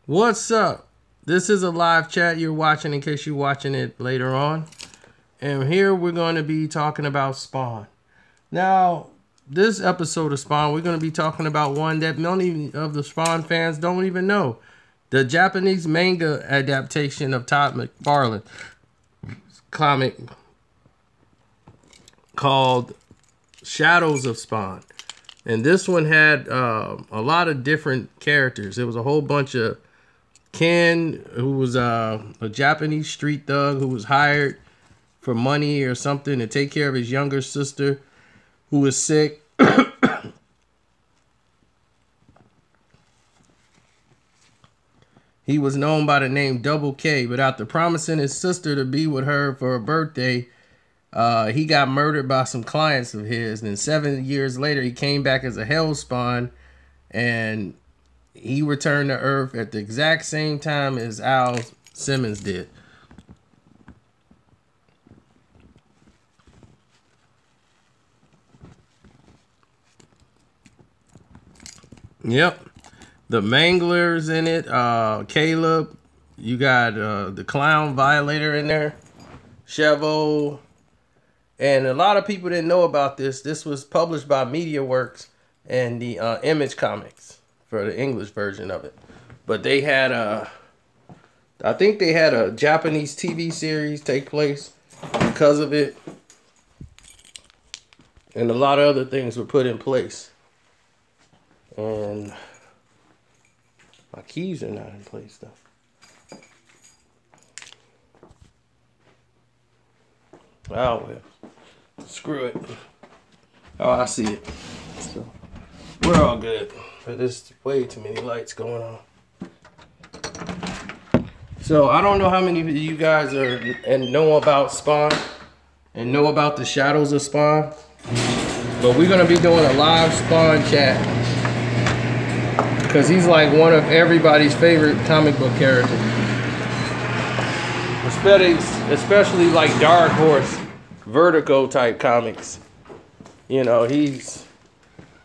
What's up? This is a live chat you're watching in case you're watching it later on. And here we're going to be talking about Spawn. Now, this episode of Spawn, we're going to be talking about one that many of the Spawn fans don't even know. The Japanese manga adaptation of Todd McFarlane's comic called Shadows of Spawn. And this one had a lot of different characters. It was a whole bunch of Ken, who was a Japanese street thug who was hired for money or something to take care of his younger sister who was sick. He was known by the name Double K, but after promising his sister to be with her for her birthday, he got murdered by some clients of his. And then 7 years later, he came back as a Hellspawn, and he returned to Earth at the exact same time as Al Simmons did. Yep. The Mangler's in it. Caleb. You got the Clown Violator in there. Chevo. And a lot of people didn't know about this. This was published by MediaWorks and the Image Comics for the English version of it. But they had I think they had a Japanese TV series take place because of it. And a lot of other things were put in place. And my keys are not in place though. Oh well. Screw it. Oh, I see it. So we're all good. But there's way too many lights going on. So I don't know how many of you guys are and know about Spawn and know about the Shadows of Spawn. But we're gonna be doing a live Spawn chat. Because he's like one of everybody's favorite comic book characters. Especially like Dark Horse, Vertigo type comics. You know, he's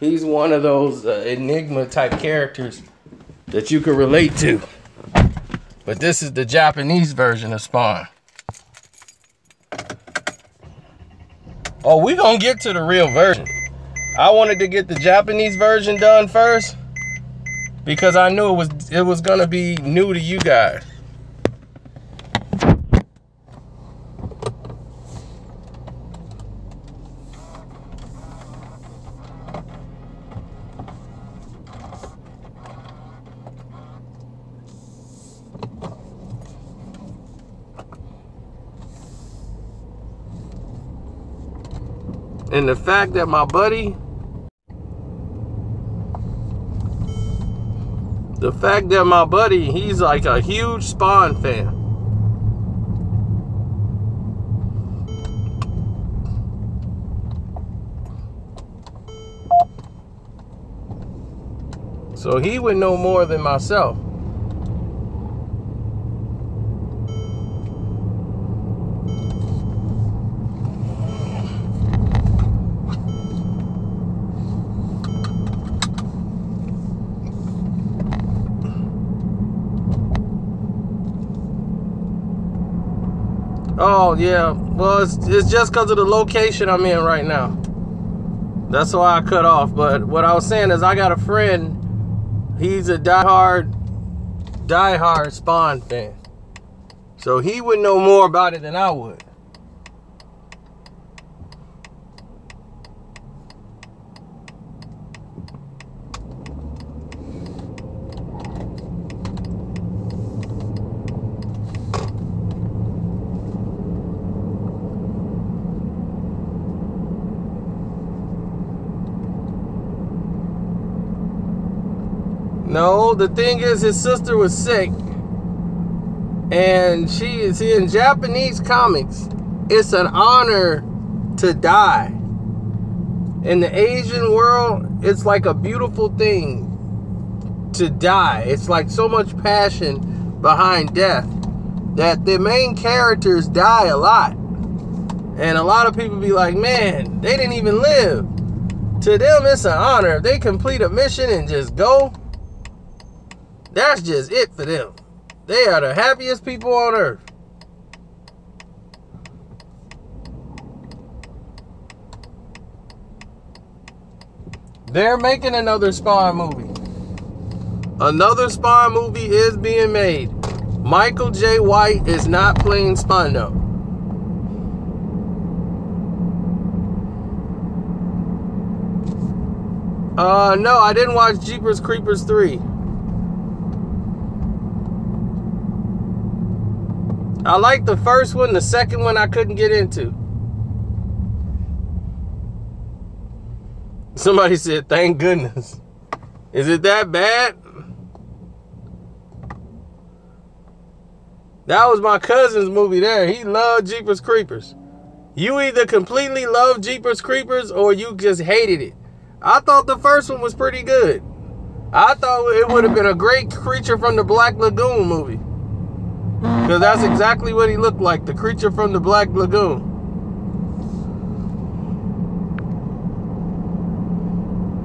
one of those enigma type characters that you can relate to. But this is the Japanese version of Spawn. Oh, we're gonna get to the real version. I wanted to get the Japanese version done first because I knew it was gonna be new to you guys. And the fact that my buddy, he's like a huge Spawn fan. So he would know more than myself. Oh, yeah. Well, it's just because of the location I'm in right now. That's why I cut off. But what I was saying is I got a friend. He's a diehard Spawn fan. So he would know more about it than I would. No, the thing is his sister was sick. And see, in Japanese comics, it's an honor to die. In the Asian world, it's like a beautiful thing to die. It's like so much passion behind death that the main characters die a lot. And a lot of people be like, man, they didn't even live. To them, it's an honor. If they complete a mission and just go, That's just it for them. They are the happiest people on earth. They're making another Spawn movie. Another Spawn movie is being made. Michael J. White is not playing Spawn though. No, I didn't watch Jeepers Creepers 3. I liked the first one. The second one I couldn't get into. Somebody said, thank goodness. Is it that bad? That was my cousin's movie there. He loved Jeepers Creepers. You either completely loved Jeepers Creepers or you just hated it. I thought the first one was pretty good. I thought it would have been a great Creature from the Black Lagoon movie. Because that's exactly what he looked like, the Creature from the Black Lagoon.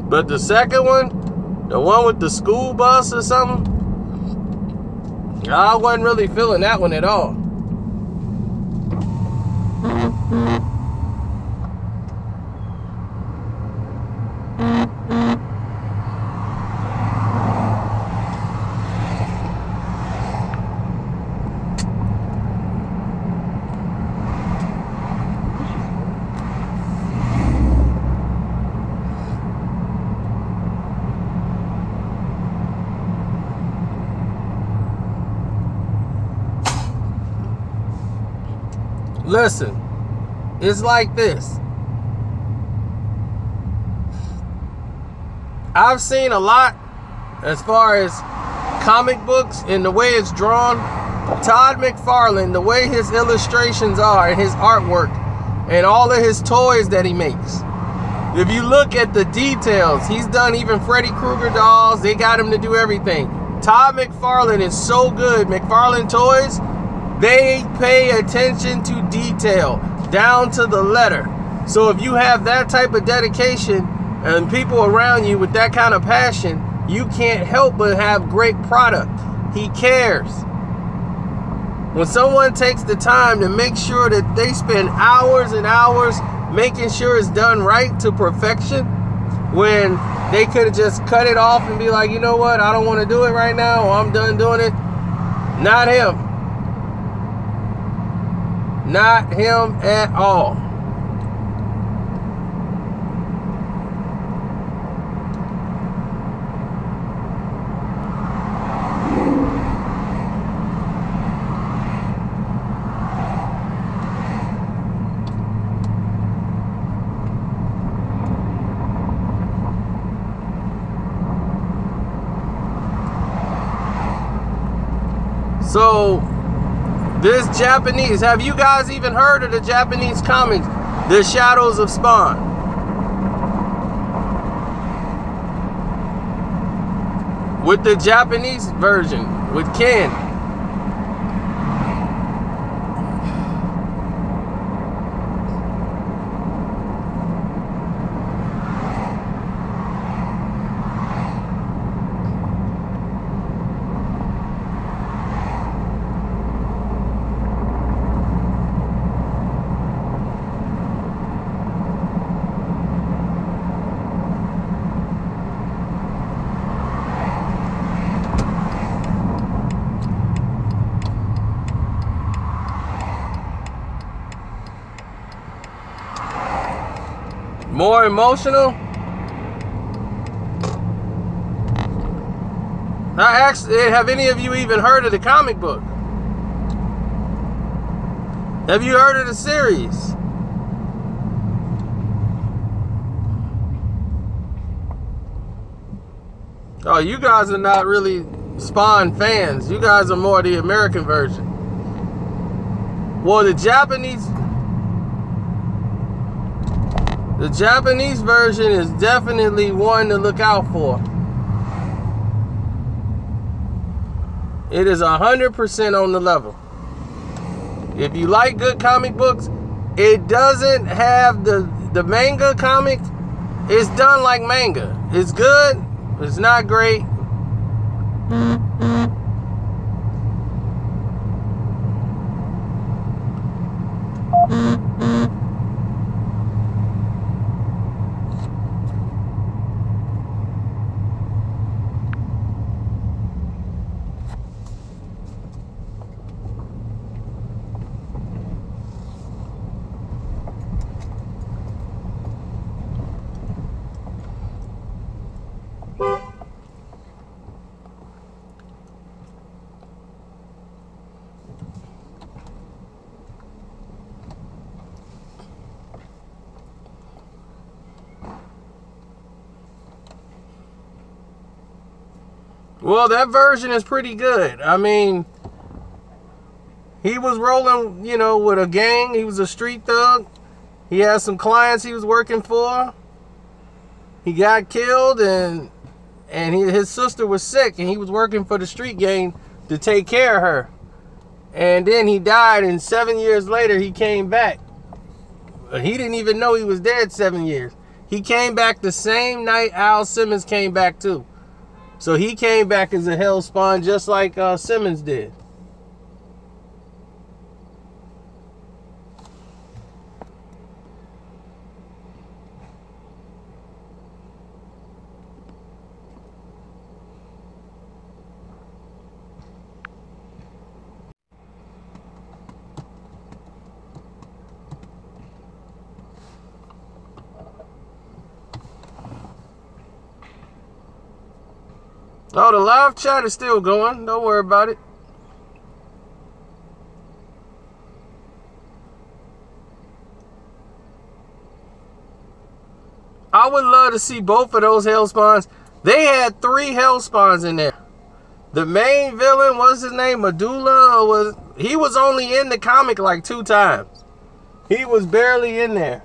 But the second one, the one with the school bus or something, I wasn't really feeling that one at all. Listen, it's like this. I've seen a lot as far as comic books and the way it's drawn. Todd McFarlane, the way his illustrations are and his artwork and all of his toys that he makes. If you look at the details, he's done even Freddy Krueger dolls. They got him to do everything. Todd McFarlane is so good. McFarlane Toys, they pay attention to detail down to the letter. So if you have that type of dedication and people around you with that kind of passion, you can't help but have great product. He cares. When someone takes the time to make sure that they spend hours and hours making sure it's done right to perfection, when they could have just cut it off and be like, you know what, I don't want to do it right now, or I'm done doing it. Not him. Not him at all. So this Japanese, have you guys even heard of the Japanese comics, The Shadows of Spawn? With the Japanese version, with Ken. More emotional? Have any of you even heard of the comic book? Have you heard of the series? Oh, you guys are not really Spawn fans. You guys are more the American version. Well, the Japanese version is definitely one to look out for. It is 100% on the level. If you like good comic books, it doesn't have the manga comic. It's done like manga. It's good. It's not great. Well, that version is pretty good. I mean, he was rolling, you know, with a gang. He was a street thug. He had some clients he was working for. He got killed, and his sister was sick, and he was working for the street gang to take care of her. And then he died, and 7 years later, he came back. He didn't even know he was dead 7 years. He came back the same night Al Simmons came back too. So he came back as a hell spawn just like Simmons did. Oh, the live chat is still going. Don't worry about it. I would love to see both of those hell spawns. They had 3 hell spawns in there. The main villain, what's his name? Medulla, he was only in the comic like 2 times. He was barely in there.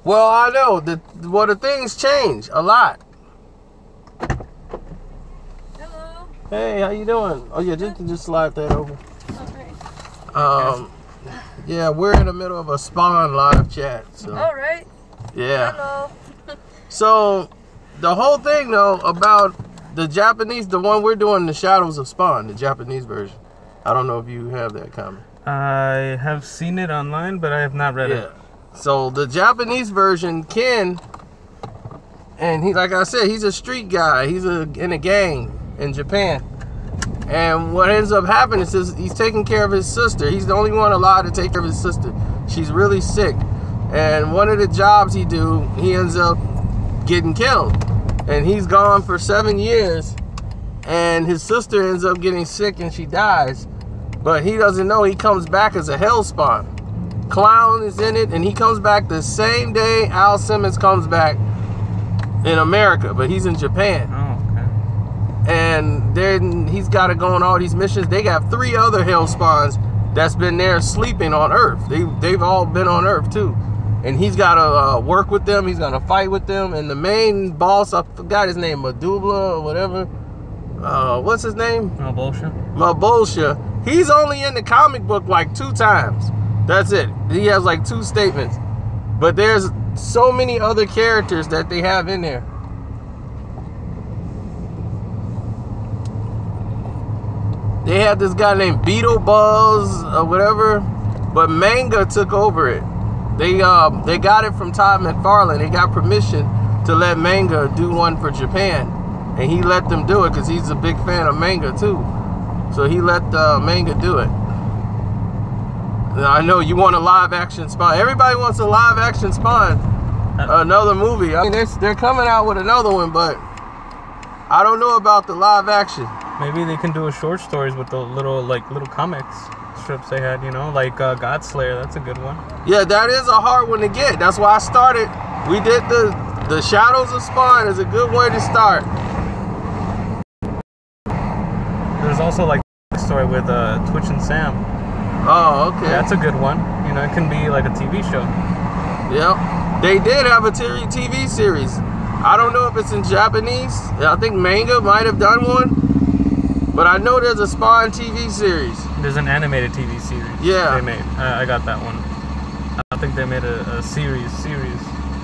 Well, I know the things change a lot. Hello. Hey, how you doing? Oh yeah, just slide that over. Okay. Yeah, we're in the middle of a Spawn live chat. So. All right. Yeah. Hello. So, the whole thing though about the Japanese, the one we're doing, the Shadows of Spawn, the Japanese version. I don't know if you have that comic. I have seen it online, but I have not read it. So the Japanese version, Ken, and he, like I said, he's a street guy. He's in a gang in Japan. And what ends up happening is he's taking care of his sister. He's the only one allowed to take care of his sister. She's really sick. And one of the jobs he ends up getting killed. And he's gone for 7 years. And his sister ends up getting sick and she dies. But he doesn't know he comes back as a hell spawn. Clown is in it, and he comes back the same day Al Simmons comes back in America, but he's in Japan. Oh, okay. And then he's got to go on all these missions. They got 3 other hell spawns that's been there sleeping on Earth. They've all been on Earth too. And he's got to work with them. He's going to fight with them. And the main boss, I forgot his name, Medulla or whatever. What's his name? Mabulsha. He's only in the comic book like 2 times. That's it. He has like 2 statements. But there's so many other characters that they have in there. They had this guy named Beetlebuzz or whatever, but Manga took over it. They got it from Todd McFarlane. They got permission to let Manga do one for Japan, and he let them do it because he's a big fan of Manga too. So he let Manga do it. I know you want a live action Spawn. Everybody wants a live action Spawn. Another movie. I mean, they're coming out with another one, but I don't know about the live action. Maybe they can do a short stories with the little comics strips they had, you know, like Godslayer. That's a good one. Yeah, that is a hard one to get. That's why I started. We did the Shadows of Spawn is a good way to start. There's also like a story with Twitch and Sam. Oh, okay. That's a good one. You know, it can be like a TV show. Yep. They did have a TV series. I don't know if it's in Japanese. I think Manga might have done one. But I know there's a Spawn TV series. There's an animated TV series. Yeah. They made. I got that one. I think they made a series.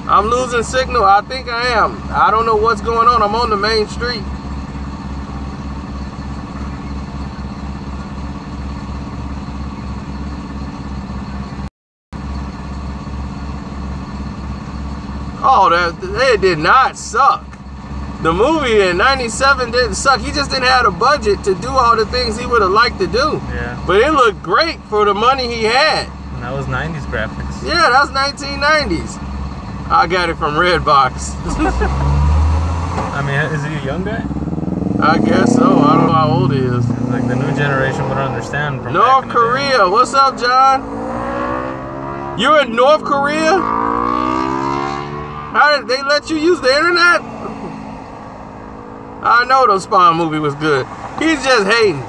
I'm losing signal. I think I am. I don't know what's going on. I'm on the main street. Oh, that did not suck. The movie in 97 didn't suck. He just didn't have a budget to do all the things he would have liked to do. Yeah. But it looked great for the money he had. And that was 90s graphics. Yeah, that was 1990s. I got it from Redbox. I mean, is he a young guy? I guess so. I don't know how old he is. Like the new generation would understand from North back in the Korea. What's up, John? You're in North Korea? How did they let you use the internet? I know the Spawn movie was good. He's just hating.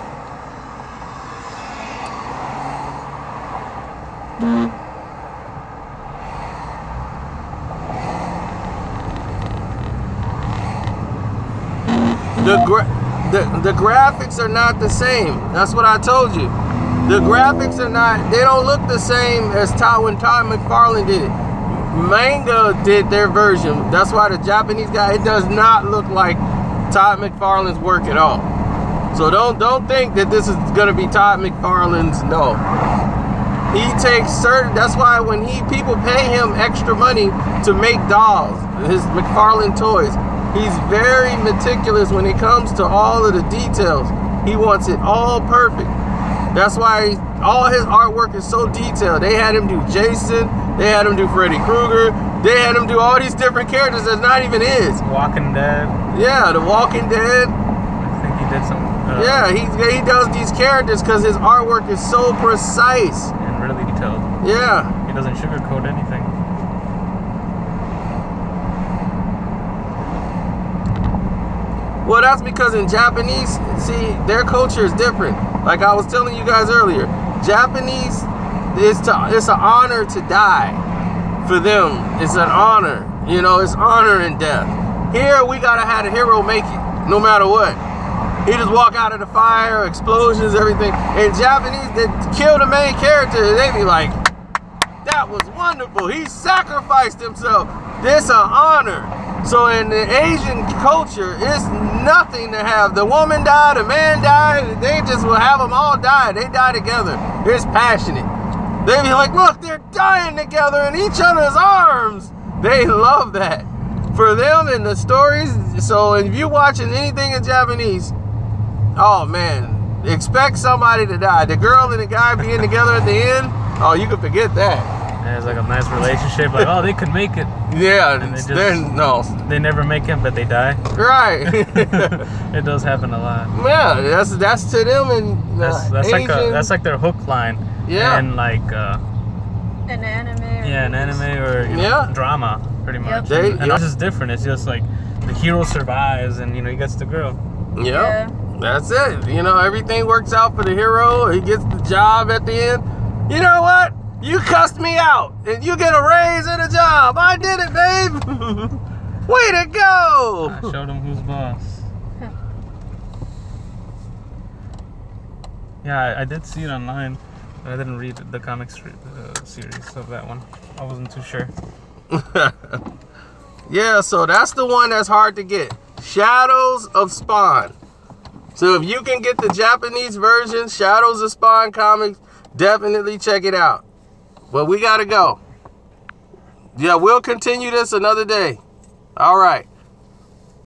The graphics are not the same. That's what I told you. The graphics are not, they don't look the same as when Todd McFarlane did it. Manga did their version. That's why the Japanese guy, it does not look like Todd McFarlane's work at all. So don't think that this is gonna be Todd McFarlane's. No. He takes certain, that's why when people pay him extra money to make dolls, his McFarlane toys, he's very meticulous when it comes to all of the details. He wants it all perfect. That's why all his artwork is so detailed. They had him do Jason, they had him do Freddy Krueger, they had him do all these different characters that's not even his. Walking Dead. Yeah, The Walking Dead. I think he did some. Yeah, he does these characters because his artwork is so precise. And really detailed. Yeah. He doesn't sugarcoat anything. Well, that's because in Japanese, see, their culture is different. Like I was telling you guys earlier, Japanese, it's an honor to die. For them, it's an honor. You know, it's honor in death. Here, we gotta have a hero make it, no matter what. He just walk out of the fire, explosions, everything. In Japanese, they kill the main character, they be like, that was wonderful. He sacrificed himself. This an honor. So in the Asian culture, it's nothing to have the woman die, the man die. They just will have them all die. They die together. It's passionate. They be like, look, they're dying together in each other's arms. They love that. For them in the stories, so if you're watching anything in Japanese, oh man, expect somebody to die. The girl and the guy being together at the end, oh, you can forget that. And it's like a nice relationship, like, oh, they could make it. Yeah, And they never make it, but they die. Right. It does happen a lot. Yeah, that's to them and That's like their hook line. Yeah. And like An anime. an anime or drama, pretty much. They- and it's just different. It's just like the hero survives, and he gets the girl. Yeah, that's it. You know, everything works out for the hero. He gets the job at the end. You know what? You cussed me out, and you get a raise and a job. I did it, babe. Way to go. I showed him who's boss. Yeah, I did see it online, but I didn't read the comic series of that one. I wasn't too sure. Yeah, so that's the one that's hard to get. Shadows of Spawn. So if you can get the Japanese version, Shadows of Spawn comics, definitely check it out. But we gotta go. Yeah, we'll continue this another day. All right.